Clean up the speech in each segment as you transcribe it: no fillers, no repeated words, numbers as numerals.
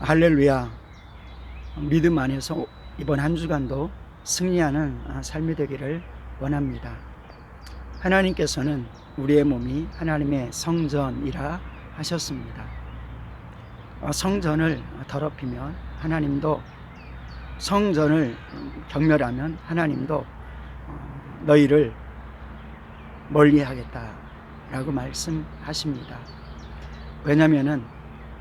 할렐루야. 믿음 안에서 이번 한 주간도 승리하는 삶이 되기를 원합니다. 하나님께서는 우리의 몸이 하나님의 성전이라 하셨습니다. 성전을 더럽히면 하나님도, 성전을 경멸하면 하나님도 너희를 멀리하겠다라고 말씀하십니다. 왜냐하면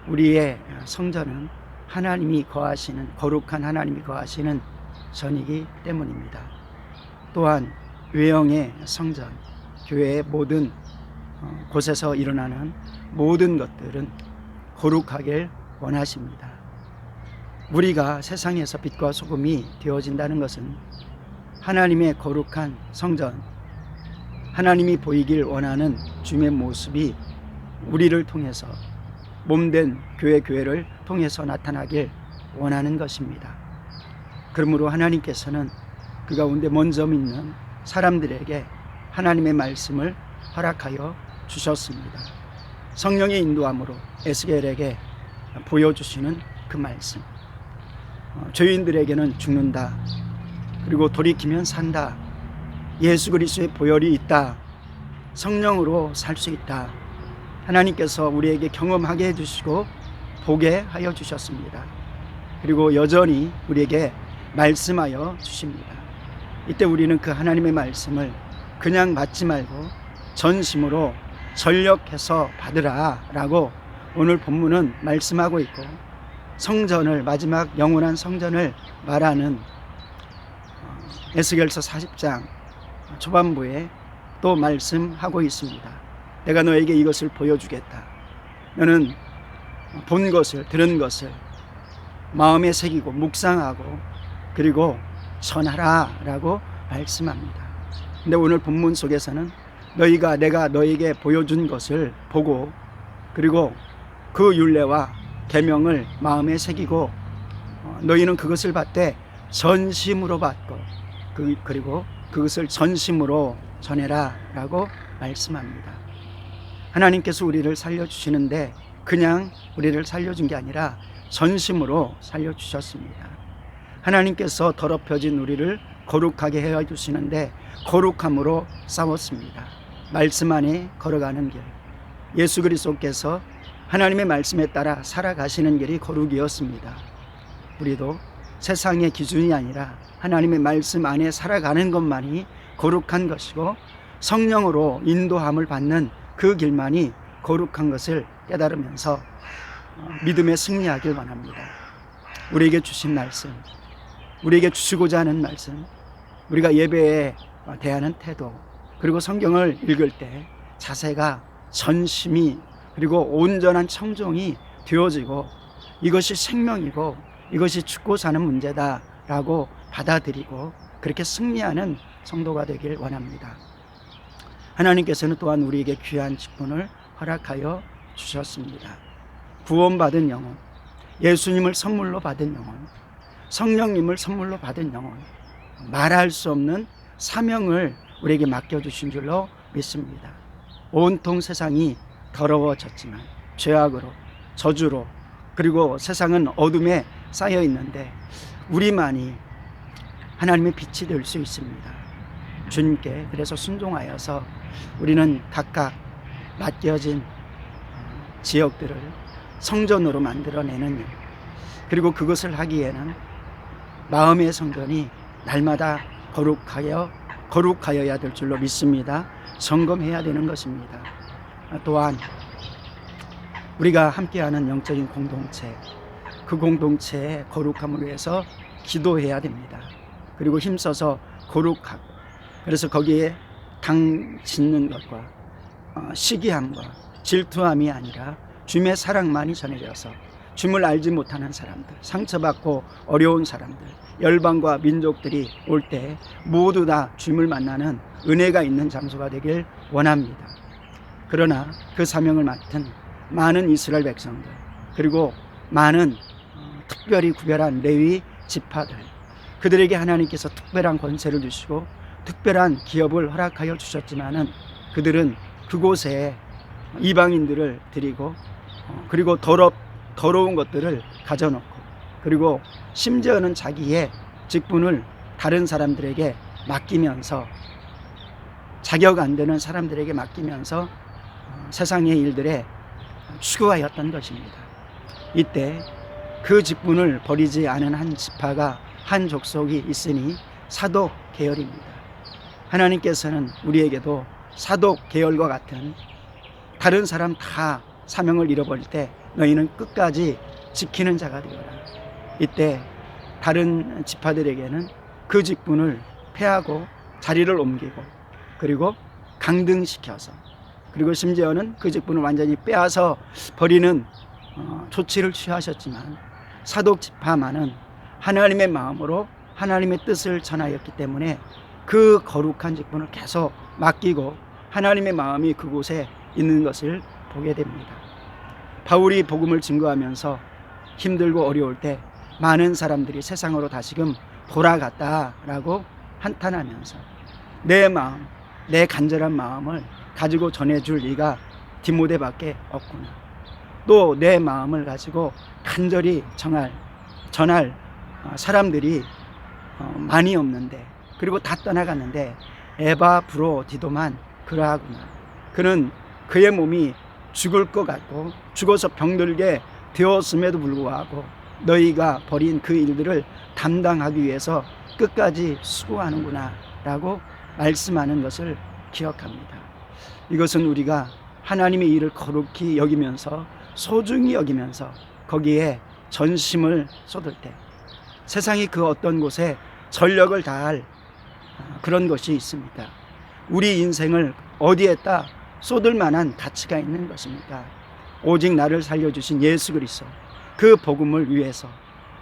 우리의 성전은 하나님이 거하시는, 거룩한 하나님이 거하시는 전이기 때문입니다. 또한 외형의 성전, 교회의 모든 곳에서 일어나는 모든 것들은 거룩하길 원하십니다. 우리가 세상에서 빛과 소금이 되어진다는 것은 하나님의 거룩한 성전, 하나님이 보이길 원하는 주님의 모습이 우리를 통해서, 몸된 교회를 통해서 나타나길 원하는 것입니다. 그러므로 하나님께서는 그 가운데 먼저 믿는 사람들에게 하나님의 말씀을 허락하여 주셨습니다. 성령의 인도함으로 에스겔에게 보여주시는 그 말씀, 죄인들에게는 죽는다, 그리고 돌이키면 산다, 예수 그리스도의 보혈이 있다, 성령으로 살 수 있다, 하나님께서 우리에게 경험하게 해주시고 보게 하여 주셨습니다. 그리고 여전히 우리에게 말씀하여 주십니다. 이때 우리는 그 하나님의 말씀을 그냥 받지 말고 전심으로 전력해서 받으라 라고 오늘 본문은 말씀하고 있고, 성전을, 마지막 영원한 성전을 말하는 에스겔서 40장 초반부에 또 말씀하고 있습니다. 내가 너에게 이것을 보여주겠다. 너는 본 것을, 들은 것을 마음에 새기고 묵상하고 그리고 전하라 라고 말씀합니다. 근데 오늘 본문 속에서는 내가 너에게 보여준 것을 보고, 그리고 그 율례와 계명을 마음에 새기고 너희는 그것을 받되 전심으로 받고 그리고 그것을 전심으로 전해라 라고 말씀합니다. 하나님께서 우리를 살려주시는데 그냥 우리를 살려준 게 아니라 전심으로 살려주셨습니다. 하나님께서 더럽혀진 우리를 거룩하게 해주시는데 거룩함으로 싸웠습니다. 말씀 안에 걸어가는 길, 예수 그리스도께서 하나님의 말씀에 따라 살아가시는 길이 거룩이었습니다. 우리도 세상의 기준이 아니라 하나님의 말씀 안에 살아가는 것만이 거룩한 것이고, 성령으로 인도함을 받는 그 길만이 거룩한 것을 깨달으면서 믿음에 승리하길 원합니다. 우리에게 주신 말씀, 우리에게 주시고자 하는 말씀, 우리가 예배에 대하는 태도, 그리고 성경을 읽을 때 자세가 전심이, 그리고 온전한 청종이 되어지고, 이것이 생명이고 이것이 죽고 사는 문제다라고 받아들이고 그렇게 승리하는 성도가 되길 원합니다. 하나님께서는 또한 우리에게 귀한 직분을 허락하여 주셨습니다. 구원받은 영혼, 예수님을 선물로 받은 영혼, 성령님을 선물로 받은 영혼, 말할 수 없는 사명을 우리에게 맡겨주신 줄로 믿습니다. 온통 세상이 더러워졌지만 죄악으로, 저주로, 그리고 세상은 어둠에 쌓여 있는데 우리만이 하나님의 빛이 될 수 있습니다. 주님께 그래서 순종하여서 우리는 각각 맡겨진 지역들을 성전으로 만들어내는 일, 그리고 그것을 하기에는 마음의 성전이 날마다 거룩하여야 될 줄로 믿습니다. 점검해야 되는 것입니다. 또한 우리가 함께하는 영적인 공동체, 그 공동체의 거룩함을 위해서 기도해야 됩니다. 그리고 힘써서 거룩하고, 그래서 거기에 당 짓는 것과 시기함과 질투함이 아니라 주님의 사랑만이 전해져서 주님을 알지 못하는 사람들, 상처받고 어려운 사람들, 열방과 민족들이 올 때 모두 다 주님을 만나는 은혜가 있는 장소가 되길 원합니다. 그러나 그 사명을 맡은 많은 이스라엘 백성들, 그리고 많은 특별히 구별한 레위 지파들, 그들에게 하나님께서 특별한 권세를 주시고 특별한 기업을 허락하여 주셨지만은 그들은 그곳에 이방인들을 드리고 그리고 더러운 것들을 가져놓고, 그리고 심지어는 자기의 직분을 다른 사람들에게 맡기면서, 자격 안 되는 사람들에게 맡기면서 세상의 일들에 추구하였던 것입니다. 이때 그 직분을 버리지 않은 한 지파가, 한 족속이 있으니 사독 계열입니다. 하나님께서는 우리에게도 사독 계열과 같은, 다른 사람 다 사명을 잃어버릴 때 너희는 끝까지 지키는 자가 되어라. 이때 다른 지파들에게는 그 직분을 폐하고 자리를 옮기고, 그리고 강등시켜서, 그리고 심지어는 그 직분을 완전히 빼앗아 버리는 조치를 취하셨지만, 사독 지파만은 하나님의 마음으로 하나님의 뜻을 전하였기 때문에 그 거룩한 직분을 계속 맡기고 하나님의 마음이 그곳에 있는 것을 보게 됩니다. 바울이 복음을 증거하면서 힘들고 어려울 때 많은 사람들이 세상으로 다시금 돌아갔다라고 한탄하면서, 내 마음, 내 간절한 마음을 가지고 전해줄 리가 디모데밖에 없구나. 또 내 마음을 가지고 간절히 전할 사람들이 많이 없는데, 그리고 다 떠나갔는데 에바브로디도만 그러하구나. 그는 그의 몸이 죽을 것 같고 죽어서 병들게 되었음에도 불구하고 너희가 벌인 그 일들을 담당하기 위해서 끝까지 수고하는구나 라고 말씀하는 것을 기억합니다. 이것은 우리가 하나님의 일을 거룩히 여기면서, 소중히 여기면서 거기에 전심을 쏟을 때 세상이 그 어떤 곳에 전력을 다할 그런 것이 있습니다. 우리 인생을 어디에다 쏟을 만한 가치가 있는 것입니까? 오직 나를 살려주신 예수 그리스도, 그 복음을 위해서,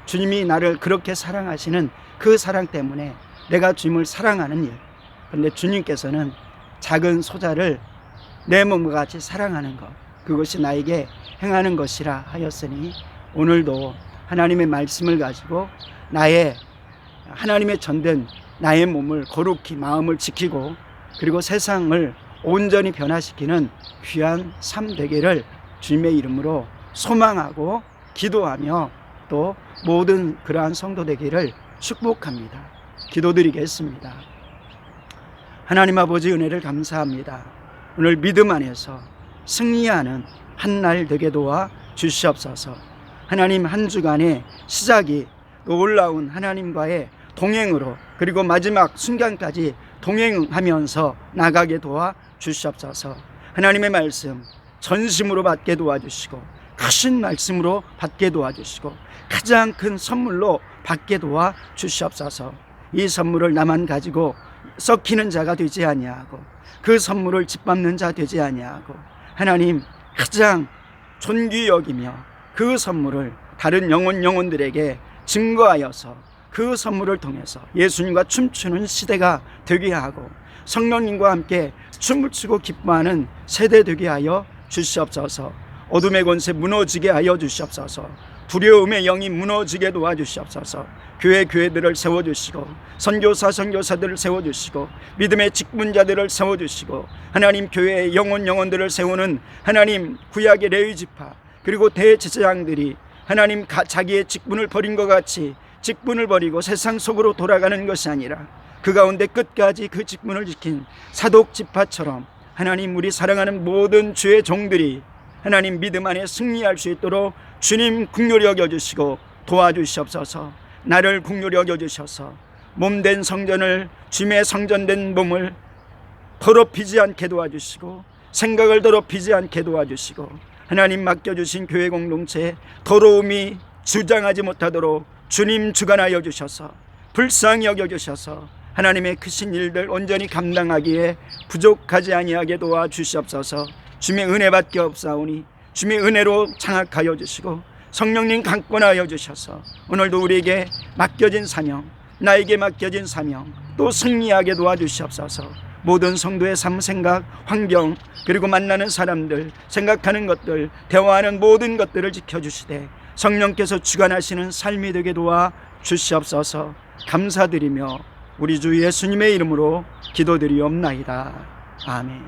주님이 나를 그렇게 사랑하시는 그 사랑 때문에 내가 주님을 사랑하는 일. 그런데 주님께서는 작은 소자를 내 몸과 같이 사랑하는 것, 그것이 나에게 행하는 것이라 하였으니, 오늘도 하나님의 말씀을 가지고 하나님의 전된 나의 몸을 거룩히 마음을 지키고, 그리고 세상을 온전히 변화시키는 귀한 삶 되기를 주님의 이름으로 소망하고 기도하며, 또 모든 그러한 성도 되기를 축복합니다. 기도드리겠습니다. 하나님 아버지, 은혜를 감사합니다. 오늘 믿음 안에서 승리하는 한 날 되게 도와 주시옵소서. 하나님, 한 주간의 시작이 놀라운 하나님과의 동행으로, 그리고 마지막 순간까지 동행하면서 나가게 도와 주시옵소서. 하나님의 말씀 전심으로 받게 도와주시고, 크신 말씀으로 받게 도와주시고, 가장 큰 선물로 받게 도와 주시옵소서. 이 선물을 나만 가지고 썩히는 자가 되지 아니하고, 그 선물을 짓밟는 자 되지 아니하고, 하나님 가장 존귀 여기며 그 선물을 다른 영혼들에게 증거하여서 그 선물을 통해서 예수님과 춤추는 시대가 되게 하고, 성령님과 함께 춤을 추고 기뻐하는 세대 되게 하여 주시옵소서. 어둠의 권세 무너지게 하여 주시옵소서. 두려움의 영이 무너지게 도와주시옵소서. 교회들을 세워주시고, 선교사들을 세워주시고, 믿음의 직분자들을 세워주시고, 하나님 교회의 영혼들을 세우는 하나님 구약의 레위 지파, 그리고 대제사장들이 하나님 자기의 직분을 버린 것 같이 직분을 버리고 세상 속으로 돌아가는 것이 아니라 그 가운데 끝까지 그 직분을 지킨 사독 지파처럼, 하나님 우리 사랑하는 모든 주의 종들이 하나님 믿음 안에 승리할 수 있도록 주님 긍휼히 여겨주시고 도와주시옵소서. 나를 긍휼히 여겨주셔서 몸된 성전을, 주님의 성전된 몸을 더럽히지 않게 도와주시고, 생각을 더럽히지 않게 도와주시고, 하나님 맡겨주신 교회 공동체에 더러움이 주장하지 못하도록 주님 주관하여 주셔서, 불쌍히 여겨주셔서 하나님의 크신 일들 온전히 감당하기에 부족하지 아니하게 도와주시옵소서. 주님의 은혜 받게 없사오니 주님의 은혜로 장악하여 주시고, 성령님 강권하여 주셔서 오늘도 우리에게 맡겨진 사명, 나에게 맡겨진 사명 또 승리하게 도와주시옵소서. 모든 성도의 삶, 생각, 환경, 그리고 만나는 사람들, 생각하는 것들, 대화하는 모든 것들을 지켜주시되 성령께서 주관하시는 삶이 되게 도와 주시옵소서. 감사드리며 우리 주 예수님의 이름으로 기도드리옵나이다. 아멘.